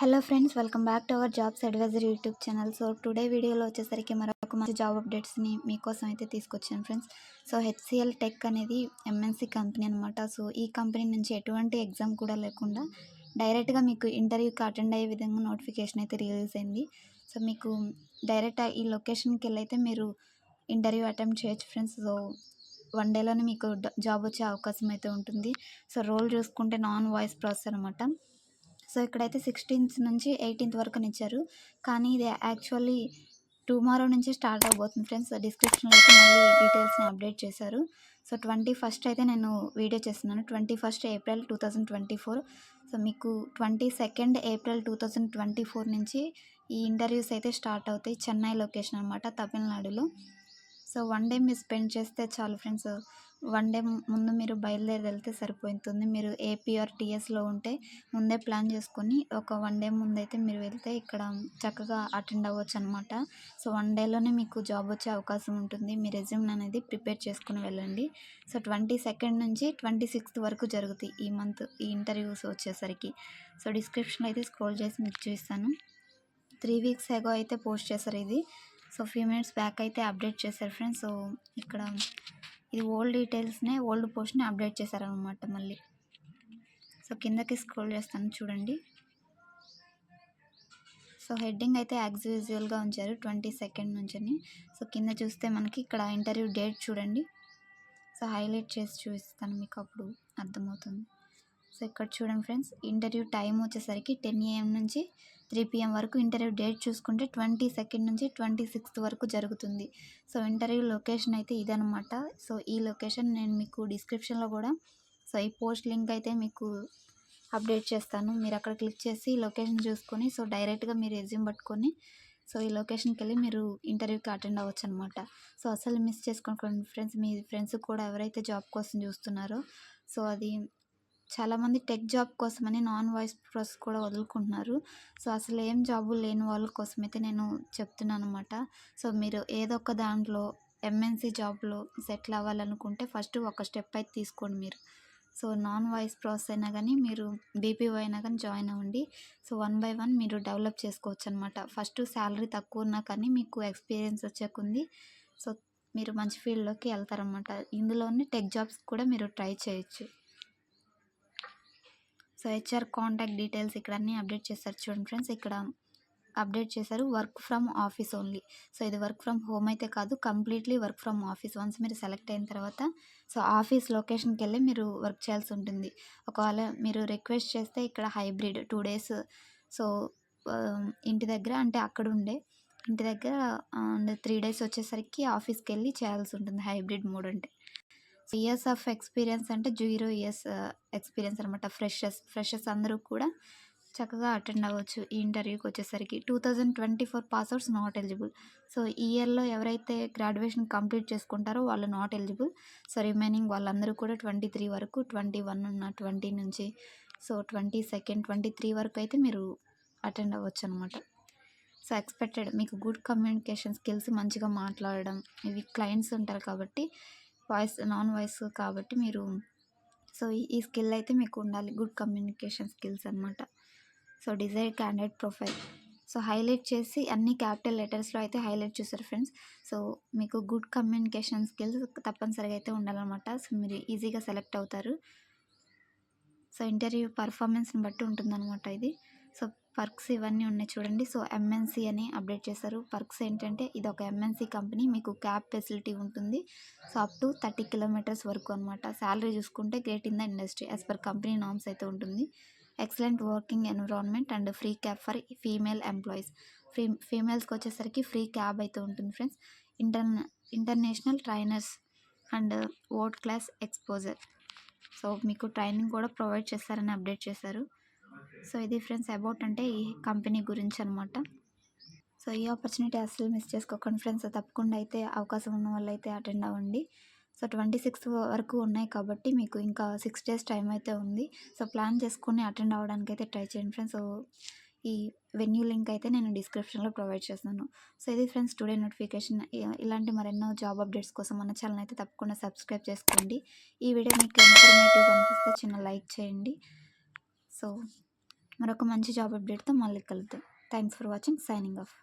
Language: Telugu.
Hello friends, welcome back to our jobs advisor YouTube channel. So today వీడియోలో వచ్చేసరికి మరొక మంచి జాబ్ అప్డేట్స్ని మీకోసం అయితే తీసుకొచ్చాను ఫ్రెండ్స్. సో హెచ్సిఎల్ టెక్ అనేది ఎంఎన్సి కంపెనీ అనమాట. సో ఈ కంపెనీ నుంచి ఎటువంటి ఎగ్జామ్ కూడా లేకుండా డైరెక్ట్గా మీకు ఇంటర్వ్యూకి అటెండ్ అయ్యే విధంగా నోటిఫికేషన్ అయితే రిలీజ్ అయింది. సో మీకు డైరెక్ట్ ఈ లొకేషన్కి వెళ్ళైతే మీరు ఇంటర్వ్యూ అటెంప్ట్ చేయొచ్చు ఫ్రెండ్స్. సో 1 డేలోనే మీకు జాబ్ వచ్చే అవకాశం అయితే ఉంటుంది. సో రోల్ చూసుకుంటే నాన్ వాయిస్ ప్రాసెస్ అనమాట. సో ఇక్కడైతే 16th నుంచి 18th వరకు ఇచ్చారు, కానీ ఇది యాక్చువల్లీ టుమారో నుంచి స్టార్ట్ అవబోతుంది ఫ్రెండ్స్. డిస్క్రిప్షన్లో అయితే మళ్ళీ డీటెయిల్స్ని అప్డేట్ చేశారు. సో 21st అయితే నేను వీడియో చేస్తున్నాను, 21st ఏప్రిల్ 2024. సో మీకు 22nd ఏప్రిల్ 2024 నుంచి ఈ ఇంటర్వ్యూస్ అయితే స్టార్ట్ అవుతాయి. చెన్నై లొకేషన్ అనమాట, తమిళనాడులో. సో 1 డే మీరు స్పెండ్ చేస్తే చాలు ఫ్రెండ్స్. 1 డే ముందు మీరు బయలుదేరి వెళ్తే సరిపోతుంది. మీరు ఏపీ ఆర్ టీఎస్లో ఉంటే ముందే ప్లాన్ చేసుకొని ఒక 1 డే ముందైతే మీరు వెళ్తే ఇక్కడ చక్కగా అటెండ్ అవ్వచ్చు అనమాట. సో 1 డేలోనే మీకు జాబ్ వచ్చే అవకాశం ఉంటుంది. మీ రెజ్యూమ్ అనేది ప్రిపేర్ చేసుకుని వెళ్ళండి. సో 22nd నుంచి 26th వరకు జరుగుతాయి ఈ మంత్ ఈ ఇంటర్వ్యూస్ వచ్చేసరికి. సో డిస్క్రిప్షన్లో అయితే స్క్రోల్ చేసి మీకు చూస్తాను. 3 weeks ఎగో అయితే పోస్ట్ చేశారు ఇది. సో ఫ్యూ మినిట్స్ బ్యాక్ అయితే అప్డేట్ చేశారు ఫ్రెండ్స్. సో ఇక్కడ ఇది ఓల్డ్ డీటెయిల్స్నే, ఓల్డ్ పోస్ట్ని అప్డేట్ చేశారనమాట మళ్ళీ. సో కిందకి స్క్రోల్ చేస్తాను చూడండి. సో హెడ్డింగ్ అయితే యాజ్ యూజువల్గా ఉంచారు 22nd నుంచి. సో కింద చూస్తే మనకి ఇక్కడ ఇంటర్వ్యూ డేట్ చూడండి. సో హైలైట్ చేసి చూపిస్తాను మీకు, అప్పుడు అర్థమవుతుంది. సో ఇక్కడ చూడండి ఫ్రెండ్స్, ఇంటర్వ్యూ టైం వచ్చేసరికి 10 AM నుంచి 3 PM వరకు. ఇంటర్వ్యూ డేట్ చూసుకుంటే 22nd నుంచి 26th వరకు జరుగుతుంది. సో ఇంటర్వ్యూ లొకేషన్ అయితే ఇదనమాట. సో ఈ లొకేషన్ నేను మీకు డిస్క్రిప్షన్లో కూడా సో ఈ పోస్ట్ లింక్ అయితే మీకు అప్డేట్ చేస్తాను. మీరు అక్కడ క్లిక్ చేసి లొకేషన్ చూసుకొని సో డైరెక్ట్గా మీరు రెజ్యూమ్ పట్టుకొని సో ఈ లొకేషన్కి వెళ్ళి మీరు ఇంటర్వ్యూకి అటెండ్ అవ్వచ్చు అనమాట. సో అసలు మిస్ చేసుకోండి ఫ్రెండ్స్. మీ ఫ్రెండ్స్ కూడా ఎవరైతే జాబ్ కోసం చూస్తున్నారో, సో అది చాలామంది టెక్ జాబ్ కోసమని నాన్ వాయిస్ ప్రాసెస్ కూడా వదులుకుంటున్నారు. సో అసలు ఏం జాబు లేని వాళ్ళ కోసమైతే నేను చెప్తున్నాను అనమాట. సో మీరు ఏదో ఒక దాంట్లో ఎంఎన్సి జాబ్లో సెటిల్ అవ్వాలనుకుంటే ఫస్ట్ ఒక స్టెప్ అయితే తీసుకోండి మీరు. సో నాన్ వాయిస్ ప్రాసెస్ అయినా కానీ మీరు బీపీఓ అయినా కానీ జాయిన్ అవ్వండి. సో 1 by 1 మీరు డెవలప్ చేసుకోవచ్చు అనమాట. ఫస్ట్ శాలరీ తక్కువ ఉన్నా కానీ మీకు ఎక్స్పీరియన్స్ వచ్చేకుంది. సో మీరు మంచి ఫీల్డ్లోకి వెళ్తారనమాట. ఇందులోనే టెక్ జాబ్స్ కూడా మీరు ట్రై చేయొచ్చు. సో హెచ్ఆర్ కాంటాక్ట్ డీటెయిల్స్ ఇక్కడ అన్నీ అప్డేట్ చేస్తారు చూడండి ఫ్రెండ్స్. ఇక్కడ అప్డేట్ చేశారు work from office only. So ఇది వర్క్ ఫ్రమ్ హోమ్ అయితే కాదు, completely work from office. Once మీరు సెలెక్ట్ అయిన తర్వాత సో ఆఫీస్ లొకేషన్కి వెళ్ళి మీరు వర్క్ చేయాల్సి ఉంటుంది. ఒకవేళ మీరు రిక్వెస్ట్ చేస్తే ఇక్కడ హైబ్రిడ్ 2 days సో ఇంటి దగ్గర అంటే అక్కడ ఉండే ఇంటి దగ్గర అండ్ 3 days వచ్చేసరికి ఆఫీస్కి వెళ్ళి చేయాల్సి ఉంటుంది, హైబ్రిడ్ మోడ్ అంటే. ఇయర్స్ ఆఫ్ ఎక్స్పీరియన్స్ అంటే 0 years ఎక్స్పీరియన్స్ అనమాట. ఫ్రెషర్స్ అందరూ కూడా చక్కగా అటెండ్ అవ్వచ్చు ఈ ఇంటర్వ్యూకి వచ్చేసరికి. 2024 పాస్అవుట్స్ నాట్ ఎలిజిబుల్. సో ఈ ఇయర్లో ఎవరైతే గ్రాడ్యుయేషన్ కంప్లీట్ చేసుకుంటారో వాళ్ళు నాట్ ఎలిజిబుల్. సో రిమైనింగ్ వాళ్ళందరూ కూడా 23 వరకు, 21 ఉన్న 20 నుంచి సో 22nd 23 వరకు అయితే మీరు అటెండ్ అవ్వచ్చు అనమాట. సో ఎక్స్పెక్టెడ్ మీకు గుడ్ కమ్యూనికేషన్ స్కిల్స్, మంచిగా మాట్లాడడం, ఇవి క్లయింట్స్ ఉంటారు కాబట్టి వాయిస్ నాన్ వాయిస్ కాబట్టి మీరు సో ఈ స్కిల్ అయితే మీకు ఉండాలి, గుడ్ కమ్యూనికేషన్ స్కిల్స్ అనమాట. So desired candidate profile so highlight చేసి అన్ని క్యాపిటల్ లెటర్స్లో అయితే హైలైట్ చేశారు ఫ్రెండ్స్. సో మీకు గుడ్ కమ్యూనికేషన్ స్కిల్స్ తప్పనిసరిగా అయితే ఉండాలన్నమాట. సో మీరు ఈజీగా సెలెక్ట్ అవుతారు. సో ఇంటర్వ్యూ పర్ఫార్మెన్స్ని బట్టి ఉంటుందన్నమాట ఇది. సో పర్క్స్ ఇవన్నీ ఉన్నాయి చూడండి. సో ఎంఎన్సి అని అప్డేట్ చేశారు. పర్క్స్ ఏంటంటే ఇది ఒక ఎంఎన్సి కంపెనీ, మీకు క్యాబ్ ఫెసిలిటీ ఉంటుంది. సో అప్ టు 30 kilometers వరకు అనమాట. శాలరీ చూసుకుంటే great in the industry as per company norms అయితే ఉంటుంది. Excellent working environment and free cab for female employees. ఫీమేల్స్కి వచ్చేసరికి ఫ్రీ క్యాబ్ అయితే ఉంటుంది friends. International trainers and world class exposure. So మీకు ట్రైనింగ్ కూడా ప్రొవైడ్ చేస్తారని అప్డేట్ చేశారు. సో ఇది ఫ్రెండ్స్ అబౌట్ అంటే ఈ కంపెనీ గురించి అనమాట. సో ఈ ఆపర్చునిటీ అసలు మిస్ చేసుకోకండి ఫ్రెండ్స్. తప్పకుండా అయితే అవకాశం ఉన్న వాళ్ళు అయితే అటెండ్ అవ్వండి. సో 26th వరకు ఉన్నాయి కాబట్టి మీకు ఇంకా 6 days టైం అయితే ఉంది. సో ప్లాన్ చేసుకొని అటెండ్ అవ్వడానికి అయితే ట్రై చేయండి ఫ్రెండ్స్. సో ఈ వెన్యూ లింక్ అయితే నేను డిస్క్రిప్షన్లో ప్రొవైడ్ చేస్తున్నాను. సో ఇది ఫ్రెండ్స్ టుడే నోటిఫికేషన్. ఇలాంటి మరెన్నో జాబ్ అప్డేట్స్ కోసం మన ఛానల్ అయితే తప్పకుండా సబ్స్క్రైబ్ చేసుకోండి. ఈ వీడియో మీకు ఇన్ఫర్మేటివ్ అనిపిస్తే చిన్న లైక్ చేయండి. సో మరొక మంచి జాబ్ అప్డేట్‌తో మళ్ళీ కలుద్దాం. Thanks for watching. Signing off.